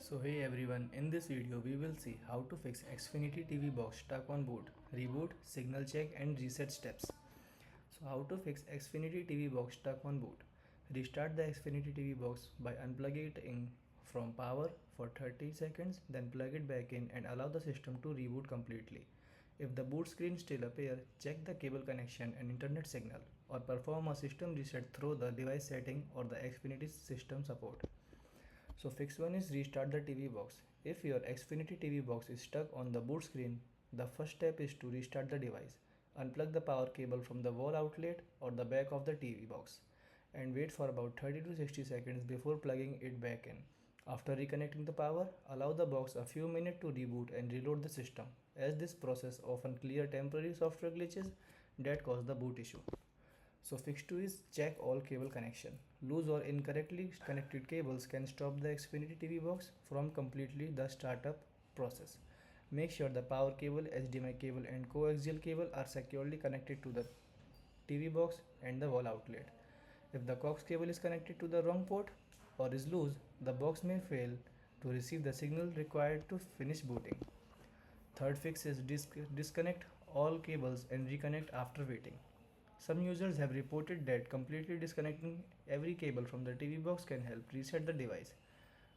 So hey everyone, in this video we will see how to fix Xfinity TV box stuck on boot, reboot, signal check and reset steps. So how to fix Xfinity TV box stuck on boot. Restart the Xfinity TV box by unplugging it in from power for 30 seconds, then plug it back in and allow the system to reboot completely. If the boot screen still appears, check the cable connection and internet signal or perform a system reset through the device setting or the Xfinity system support. So fix one is restart the TV box. If your Xfinity TV box is stuck on the boot screen, the first step is to restart the device. Unplug the power cable from the wall outlet or the back of the TV box and wait for about 30 to 60 seconds before plugging it back in. After reconnecting the power, allow the box a few minutes to reboot and reload the system, as this process often clears temporary software glitches that cause the boot issue. So fix 2 is check all cable connection. Loose or incorrectly connected cables can stop the Xfinity TV box from completely the startup process. Make sure the power cable, HDMI cable and coaxial cable are securely connected to the TV box and the wall outlet. If the coax cable is connected to the wrong port or is loose, the box may fail to receive the signal required to finish booting. Third fix is disconnect all cables and reconnect after waiting. Some users have reported that completely disconnecting every cable from the TV box can help reset the device.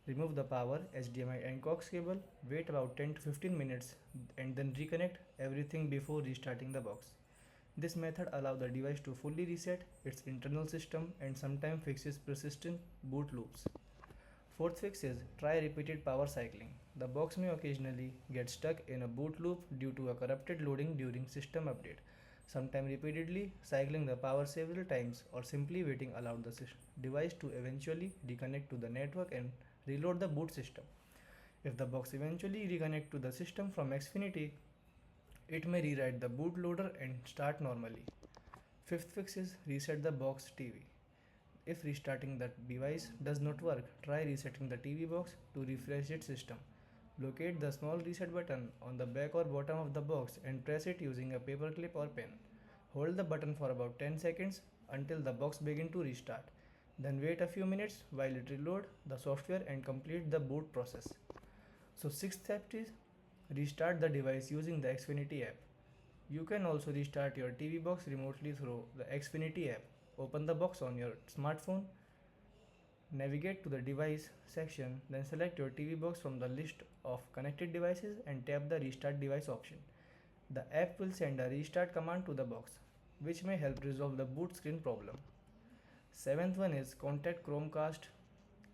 Remove the power, HDMI and coax cable, wait about 10 to 15 minutes and then reconnect everything before restarting the box. This method allows the device to fully reset its internal system and sometimes fixes persistent boot loops. Fourth fix is try repeated power cycling. The box may occasionally get stuck in a boot loop due to a corrupted loading during system update. Sometimes repeatedly cycling the power several times or simply waiting allows the device to eventually reconnect to the network and reload the boot system. If the box eventually reconnects to the system from Xfinity, it may rewrite the boot loader and start normally. Fifth fix is reset the box TV. If restarting the device does not work, try resetting the TV box to refresh its system. Locate the small reset button on the back or bottom of the box and press it using a paper clip or pen. Hold the button for about 10 seconds until the box begins to restart. Then wait a few minutes while it reloads the software and complete the boot process. So sixth step is restart the device using the Xfinity app. You can also restart your TV box remotely through the Xfinity app. Open the box on your smartphone, navigate to the device section, then select your TV box from the list of connected devices and tap the restart device option. The app will send a restart command to the box, which may help resolve the boot screen problem. Seventh one is contact Chromecast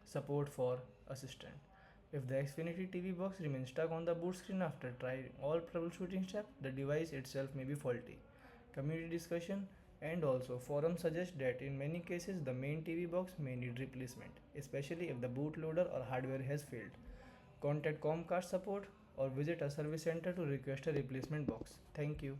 support for assistant. If the Xfinity TV box remains stuck on the boot screen after trying all troubleshooting steps, the device itself may be faulty. Community discussion and also forums suggest that in many cases the main TV box may need replacement, especially if the bootloader or hardware has failed. Contact Comcast support or visit a service center to request a replacement box. Thank you.